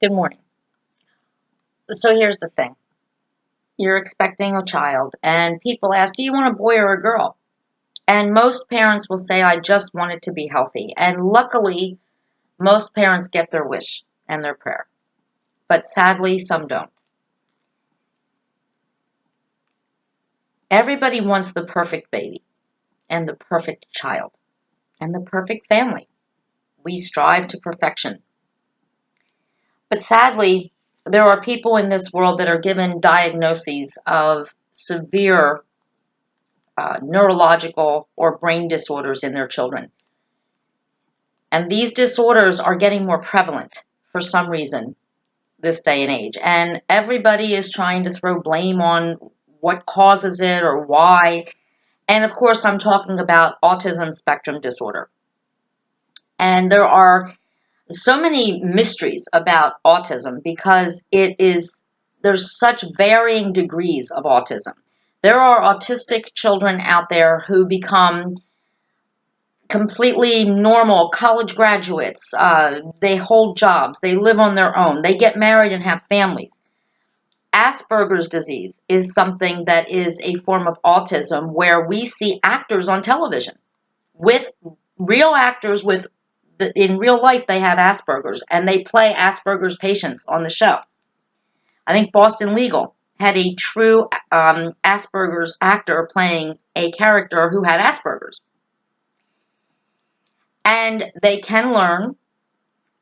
Good morning. So here's the thing. You're expecting a child, and people ask, do you want a boy or a girl? And most parents will say, I just want it to be healthy. And luckily, most parents get their wish and their prayer. But sadly, some don't. Everybody wants the perfect baby and the perfect child and the perfect family. We strive to perfection. But sadly, there are people in this world that are given diagnoses of severe neurological or brain disorders in their children. And these disorders are getting more prevalent for some reason this day and age. And everybody is trying to throw blame on what causes it or why. And of course, I'm talking about autism spectrum disorder. And there are so many mysteries about autism because there's such varying degrees of autism. There are autistic children out there who become completely normal college graduates. They hold jobs. They live on their own. They get married and have families. Asperger's disease is something that is a form of autism where we see actors on television with real actors in real life they have Asperger's and they play Asperger's patients on the show. I think Boston Legal had a true Asperger's actor playing a character who had Asperger's. And they can learn,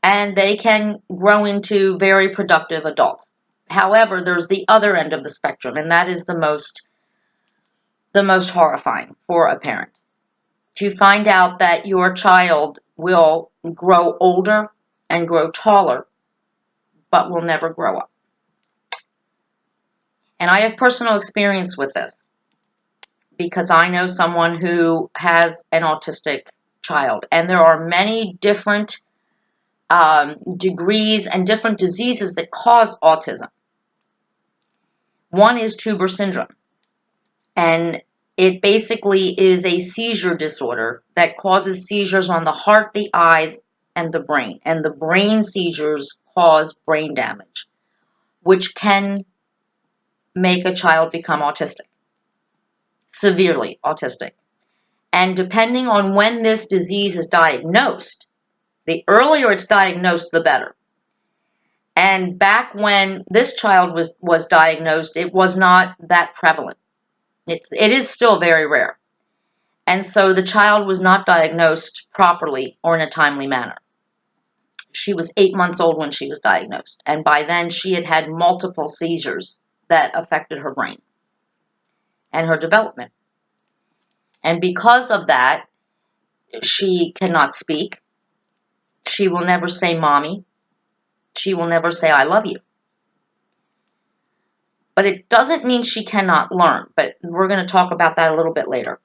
and they can grow into very productive adults. However, there's the other end of the spectrum, and that is the most horrifying for a parent. To find out that your child will grow older and grow taller, but will never grow up. And I have personal experience with this because I know someone who has an autistic child, and there are many different degrees and different diseases that cause autism. One is Tuber syndrome, and it basically is a seizure disorder that causes seizures on the heart, the eyes, and the brain. And the brain seizures cause brain damage, which can make a child become autistic, severely autistic. And depending on when this disease is diagnosed, the earlier it's diagnosed, the better. And back when this child was diagnosed, it was not that prevalent. It is still very rare. And so the child was not diagnosed properly or in a timely manner. She was 8 months old when she was diagnosed. And by then she had had multiple seizures that affected her brain and her development. And because of that, she cannot speak. She will never say mommy. She will never say I love you. But it doesn't mean she cannot learn. But we're going to talk about that a little bit later.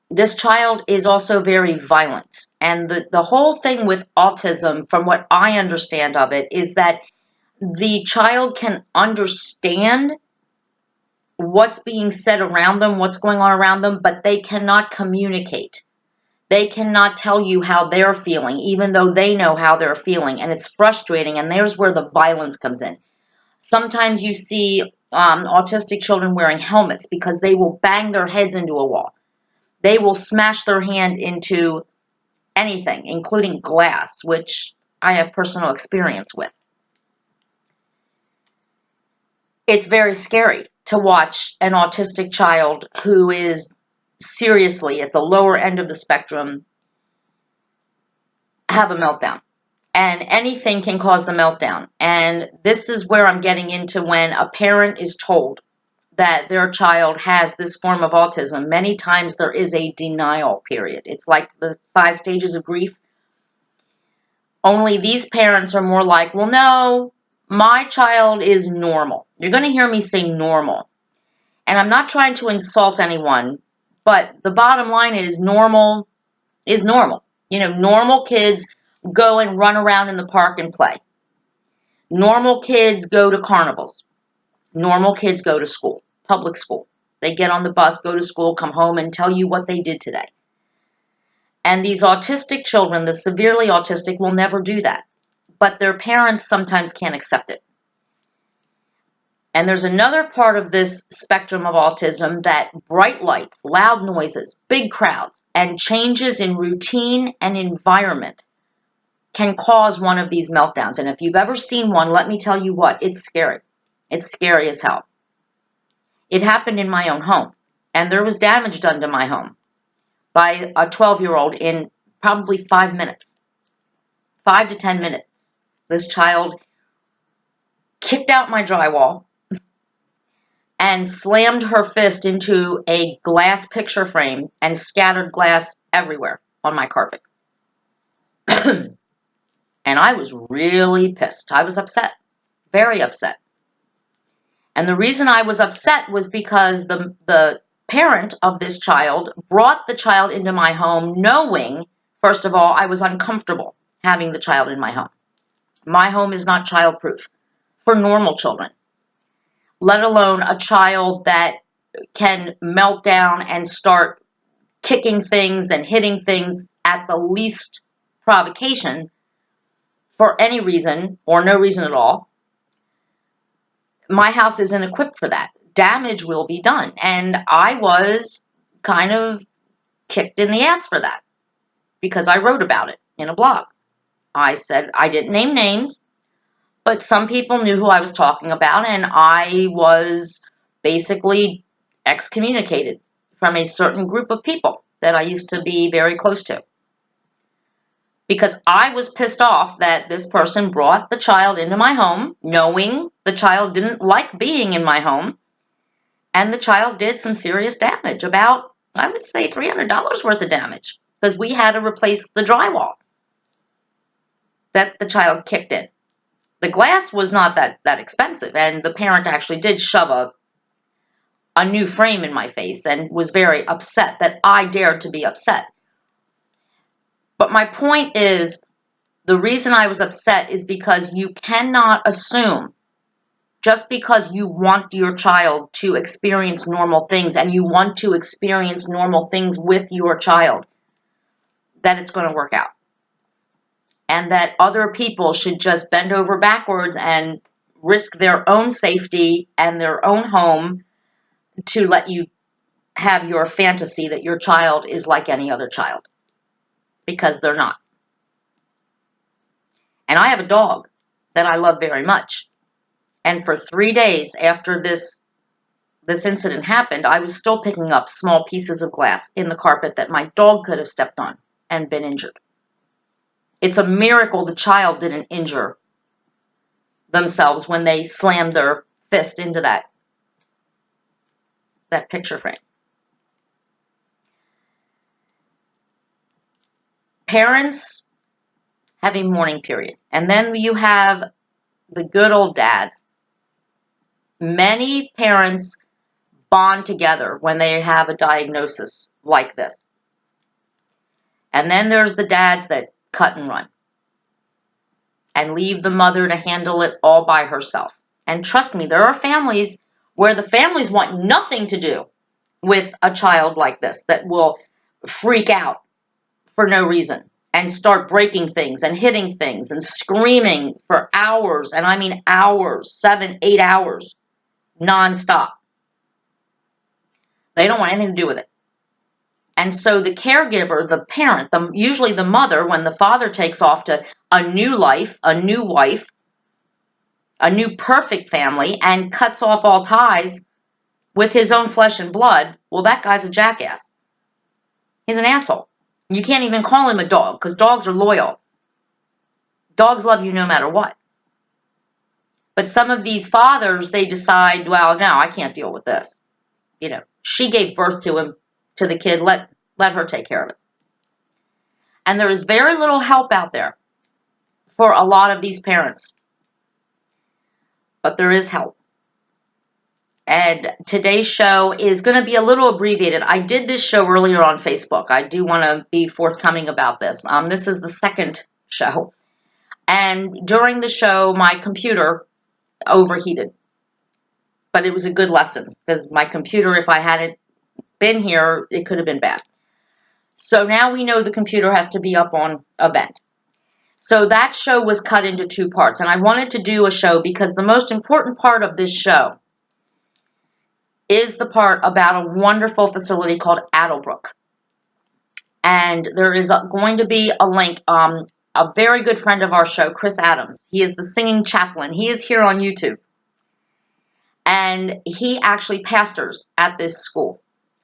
This child is also very violent. And the whole thing with autism, from what I understand of it, is that the child can understand what's being said around them, what's going on around them, but they cannot communicate. They cannot tell you how they're feeling, even though they know how they're feeling. And it's frustrating, and there's where the violence comes in. Sometimes you see autistic children wearing helmets because they will bang their heads into a wall. They will smash their hand into anything, including glass, which I have personal experience with. It's very scary to watch an autistic child who is seriously at the lower end of the spectrum have a meltdown. And anything can cause the meltdown. And this is where I'm getting into when a parent is told that their child has this form of autism. Many times there is a denial period. It's like the 5 stages of grief. Only these parents are more like, well, no, my child is normal. You're going to hear me say normal. And I'm not trying to insult anyone, but the bottom line is normal is normal. You know, normal kids go and run around in the park and play. Normal kids go to carnivals. Normal kids go to school, public school. They get on the bus, go to school, come home, and tell you what they did today. And these autistic children, the severely autistic, will never do that. But their parents sometimes can't accept it. And there's another part of this spectrum of autism that bright lights, loud noises, big crowds, and changes in routine and environment can cause one of these meltdowns. And if you've ever seen one, let me tell you what, it's scary. It's scary as hell. It happened in my own home, and there was damage done to my home by a 12-year-old in probably 5 minutes, 5 to 10 minutes. This child kicked out my drywall and slammed her fist into a glass picture frame and scattered glass everywhere on my carpet. And I was really pissed. I was upset, very upset. And the reason I was upset was because the parent of this child brought the child into my home knowing, first of all, I was uncomfortable having the child in my home. My home is not childproof for normal children, let alone a child that can melt down and start kicking things and hitting things at the least provocation for any reason or no reason at all. My house isn't equipped for that. Damage will be done. And I was kind of kicked in the ass for that because I wrote about it in a blog. I said I didn't name names, but some people knew who I was talking about, and I was basically excommunicated from a certain group of people that I used to be very close to. Because I was pissed off that this person brought the child into my home, knowing the child didn't like being in my home, and the child did some serious damage, about, I would say, $300 worth of damage, because we had to replace the drywall that the child kicked in. The glass was not that expensive, and the parent actually did shove a new frame in my face and was very upset that I dared to be upset. But my point is, the reason I was upset is because you cannot assume, just because you want your child to experience normal things and you want to experience normal things with your child, that it's going to work out. And that other people should just bend over backwards and risk their own safety and their own home to let you have your fantasy that your child is like any other child. Because they're not. And I have a dog that I love very much. And for 3 days after this incident happened, I was still picking up small pieces of glass in the carpet that my dog could have stepped on and been injured. It's a miracle the child didn't injure themselves when they slammed their fist into that picture frame. Parents have a mourning period. And then you have the good old dads. Many parents bond together when they have a diagnosis like this. And then there's the dads that cut and run and leave the mother to handle it all by herself. And trust me, there are families where the families want nothing to do with a child like this that will freak out for no reason and start breaking things and hitting things and screaming for hours, and I mean hours, 7, 8 hours, nonstop. They don't want anything to do with it. And so the caregiver, the parent, usually the mother, when the father takes off to a new life, a new wife, a new perfect family, and cuts off all ties with his own flesh and blood, well, that guy's a jackass. He's an asshole. You can't even call him a dog, because dogs are loyal. Dogs love you no matter what. But some of these fathers, they decide, well, no, I can't deal with this. You know, she gave birth to him, to the kid, let her take care of it. And there is very little help out there for a lot of these parents. But there is help. And today's show is going to be a little abbreviated. I did this show earlier on Facebook. I do want to be forthcoming about this. This is the second show. And during the show, my computer overheated. But it was a good lesson, because my computer, if I hadn't been here, it could have been bad. So now we know the computer has to be up on a vent. So that show was cut into 2 parts, and I wanted to do a show because the most important part of this show is the part about a wonderful facility called Addelbrook. And there is going to be a link. A very good friend of our show, Chris Adams, he is the singing chaplain. He is here on YouTube. And he actually pastors at this school.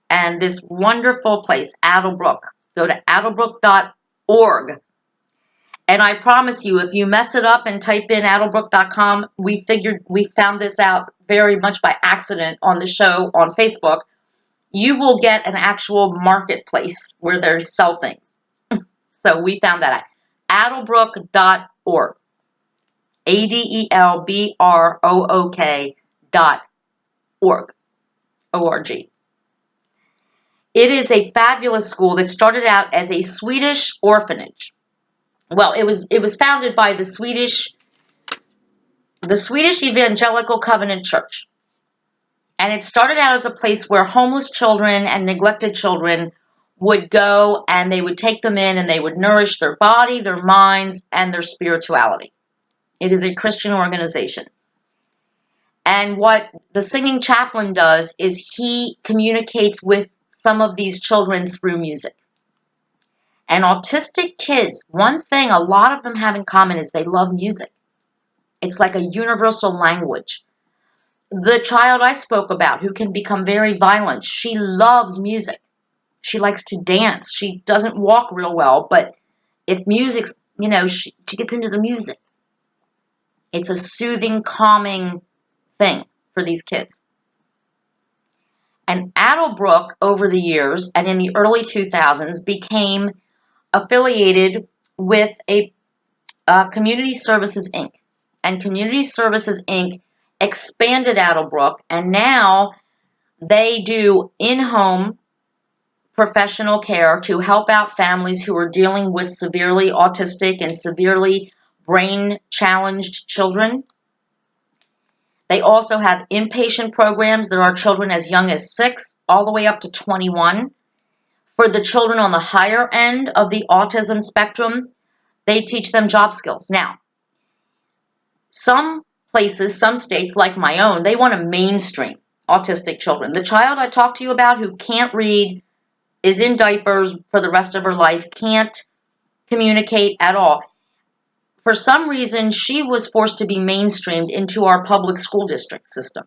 And this wonderful place, Addelbrook. Go to addelbrook.org. And I promise you, if you mess it up and type in addelbrook.com, we found this out very much by accident on the show on Facebook. You will get an actual marketplace where they sell things. So we found that at addelbrook.org. ADELBROOK.org. O-R-G. It is a fabulous school that started out as a Swedish orphanage. Well, it was founded by the Swedish Evangelical Covenant Church. And it started out as a place where homeless children and neglected children would go, and they would take them in and they would nourish their body, their minds, and their spirituality. It is a Christian organization. And what the singing chaplain does is he communicates with some of these children through music. And autistic kids, one thing a lot of them have in common is they love music. It's like a universal language. The child I spoke about who can become very violent, she loves music. She likes to dance. She doesn't walk real well, but if music's, she gets into the music. It's a soothing, calming thing for these kids. And Addelbrook, over the years, and in the early 2000s, became affiliated with a Community Services, Inc. And Community Services, Inc. expanded Addelbrook, and now they do in-home professional care to help out families who are dealing with severely autistic and severely brain-challenged children. They also have inpatient programs. There are children as young as 6 all the way up to 21. For the children on the higher end of the autism spectrum, they teach them job skills. Now, some places, some states like my own, they want to mainstream autistic children. The child I talked to you about who can't read, is in diapers for the rest of her life, can't communicate at all. For some reason, she was forced to be mainstreamed into our public school district system.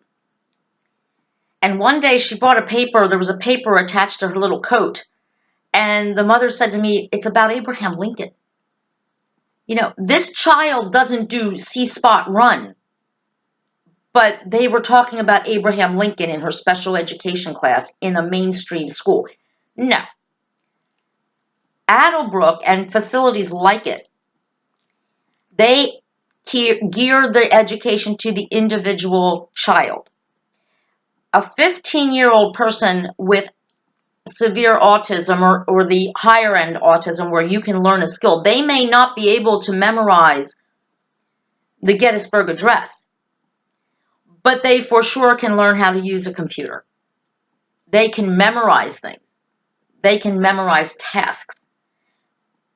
And one day she bought a paper, there was a paper attached to her little coat, and the mother said to me, "It's about Abraham Lincoln." This child doesn't do C-spot run, but they were talking about Abraham Lincoln in her special education class in a mainstream school. No. Addelbrook and facilities like it, they gear the education to the individual child. A 15-year-old person with severe autism or the higher end autism where you can learn a skill, they may not be able to memorize the Gettysburg Address, but they for sure can learn how to use a computer. They can memorize things. They can memorize tasks.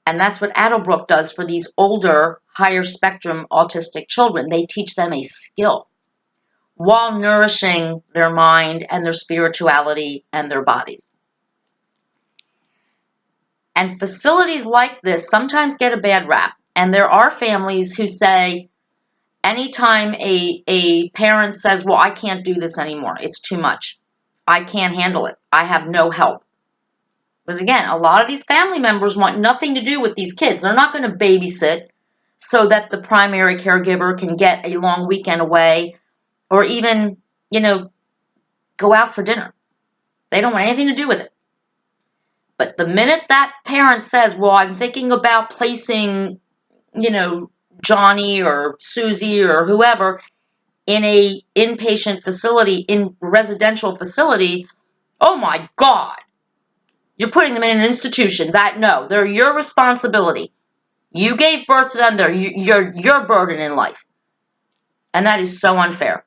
And that's what Addelbrook does for these older, higher spectrum autistic children. They teach them a skill while nourishing their mind and their spirituality and their bodies. And facilities like this sometimes get a bad rap. And there are families who say, anytime a parent says, "Well, I can't do this anymore. It's too much. I can't handle it. I have no help." Because again, a lot of these family members want nothing to do with these kids. They're not going to babysit so that the primary caregiver can get a long weekend away or even, go out for dinner. They don't want anything to do with it. But the minute that parent says, "Well, I'm thinking about placing, Johnny or Susie or whoever in a inpatient facility, in residential facility," oh my God. You're putting them in an institution. No, they're your responsibility. You gave birth to them. They're your burden in life. And that is so unfair.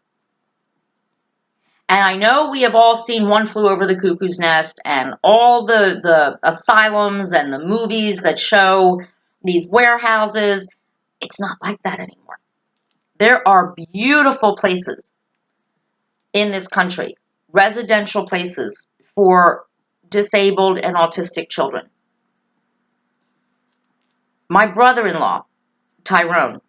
And I know we have all seen One Flew Over the Cuckoo's Nest and all the asylums and the movies that show these warehouses. It's not like that anymore. There are beautiful places in this country, residential places for disabled and autistic children. My brother-in-law, Tyrone,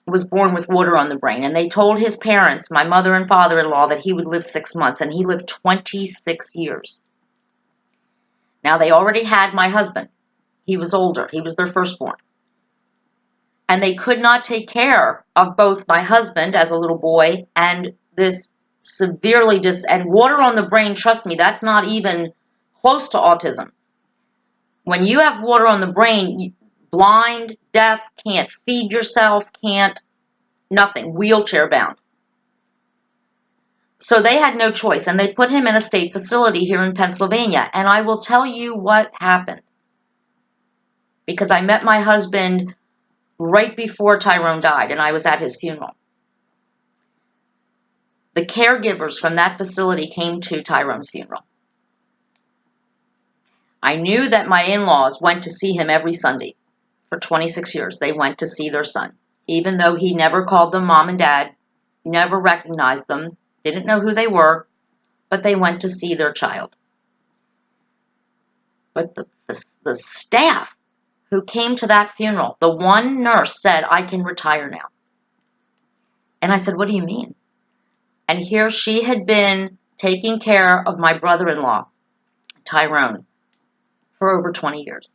was born with water on the brain, and they told his parents, my mother and father-in-law, that he would live 6 months, and he lived 26 years. Now, they already had my husband. He was older. He was their firstborn. And they could not take care of both my husband as a little boy and this severely and water on the brain, trust me, that's not even close to autism. When you have water on the brain, blind, deaf, can't feed yourself, nothing, wheelchair bound. So they had no choice, and they put him in a state facility here in Pennsylvania. And I will tell you what happened, because I met my husband right before Tyrone died, and I was at his funeral. The caregivers from that facility came to Tyrone's funeral. I knew that my in-laws went to see him every Sunday. For 26 years, they went to see their son. Even though he never called them mom and dad, never recognized them, didn't know who they were, but they went to see their child. But the staff who came to that funeral, the one nurse said, "I can retire now." And I said, "What do you mean?" And here she had been taking care of my brother-in-law, Tyrone, for over 20 years.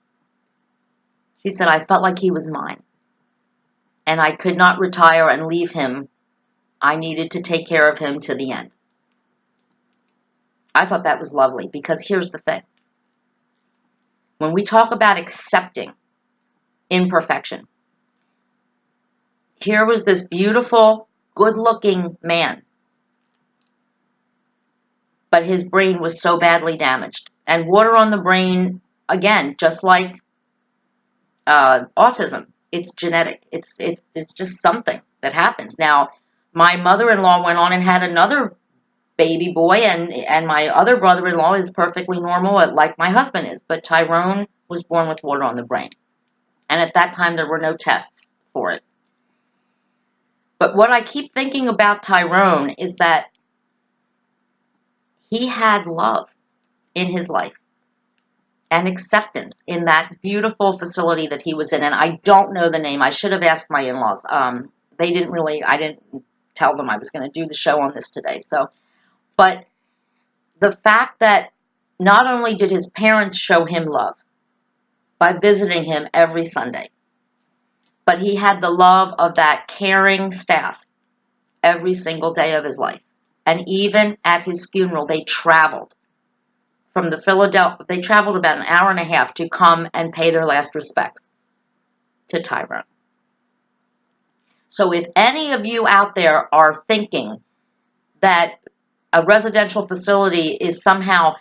She said, "I felt like he was mine. And I could not retire and leave him. I needed to take care of him to the end." I thought that was lovely, because here's the thing. When we talk about accepting imperfection, here was this beautiful, good-looking man, but his brain was so badly damaged. And water on the brain, again, just like autism, it's genetic. It's just something that happens. Now, my mother-in-law went on and had another baby boy, and my other brother-in-law is perfectly normal, like my husband is. But Tyrone was born with water on the brain. And at that time, there were no tests for it. But what I keep thinking about Tyrone is that he had love in his life and acceptance in that beautiful facility that he was in. And I don't know the name. I should have asked my in-laws. I didn't tell them I was going to do the show on this today. But the fact that not only did his parents show him love by visiting him every Sunday, but he had the love of that caring staff every single day of his life. And even at his funeral, they traveled from they traveled about an hour and a half to come and pay their last respects to Tyrone. So if any of you out there are thinking that a residential facility is somehow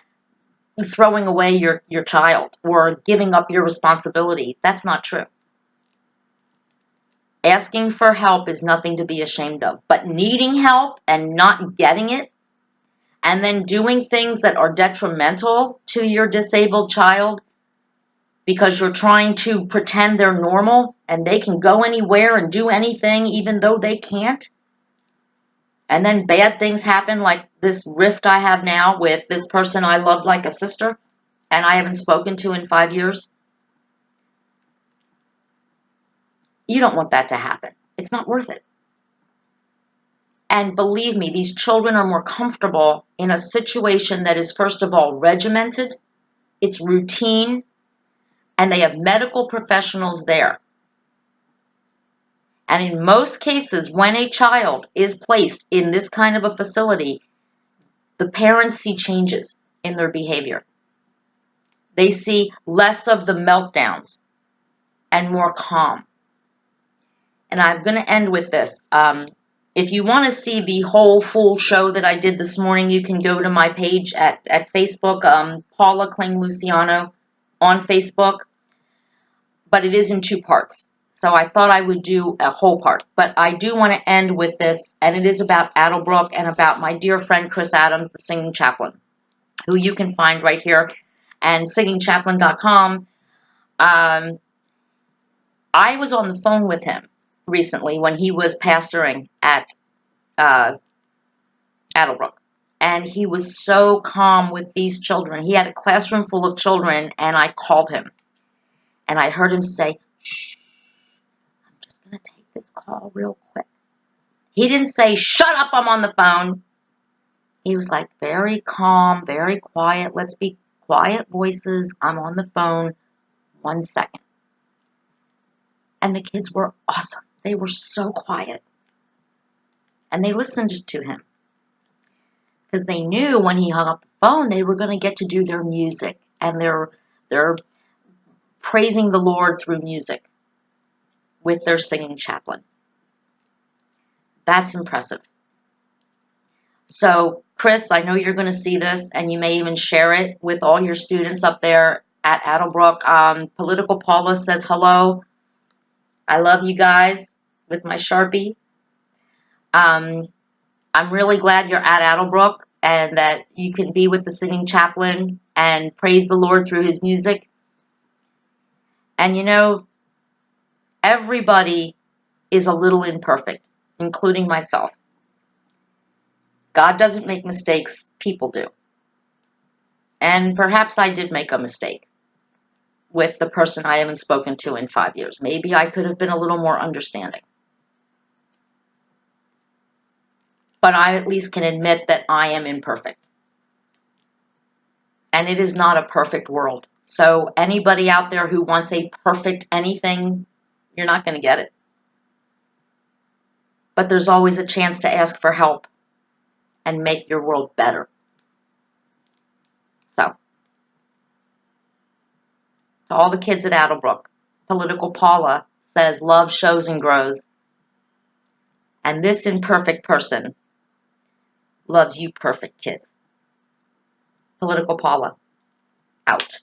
throwing away your child or giving up your responsibility, that's not true. Asking for help is nothing to be ashamed of, but needing help and not getting it, and then doing things that are detrimental to your disabled child because you're trying to pretend they're normal and they can go anywhere and do anything even though they can't, and then bad things happen, like this rift I have now with this person I loved like a sister and I haven't spoken to in 5 years. You don't want that to happen. It's not worth it. And believe me, these children are more comfortable in a situation that is, first of all, regimented, it's routine, and they have medical professionals there. And in most cases, when a child is placed in this kind of a facility, the parents see changes in their behavior. They see less of the meltdowns and more calm. And I'm going to end with this. If you want to see the whole full show that I did this morning, you can go to my page at Facebook, Paula Kling Luciano on Facebook. But it is in 2 parts. So I thought I would do a whole part. But I do want to end with this, and it is about Addelbrook and about my dear friend Chris Adams, the singing chaplain, who you can find right here, and singingchaplain.com. I was on the phone with him recently when he was pastoring at Addelbrook. And he was so calm with these children. He had a classroom full of children, and I called him. And I heard him say, I'm just going to take this call real quick. He didn't say, shut up, I'm on the phone. He was like, very calm, very quiet. Let's be quiet voices. I'm on the phone. 1 second. And the kids were awesome. They were so quiet. And they listened to him. Because they knew when he hung up the phone, they were going to get to do their music. And they're praising the Lord through music with their singing chaplain. That's impressive. So, Chris, I know you're going to see this, and you may even share it with all your students up there at Addelbrook. Political Paula says hello. I love you guys with my Sharpie. I'm really glad you're at Addelbrook and that you can be with the singing chaplain and praise the Lord through his music. And you know, everybody is a little imperfect, including myself. God doesn't make mistakes, people do. And perhaps I did make a mistake with the person I haven't spoken to in 5 years. Maybe I could have been a little more understanding. But I at least can admit that I am imperfect. And it is not a perfect world. So anybody out there who wants a perfect anything, you're not going to get it. But there's always a chance to ask for help and make your world better. So, to all the kids at Addelbrook, Political Paula says love shows and grows. And this imperfect person loves you perfect kids. Political Paula, out.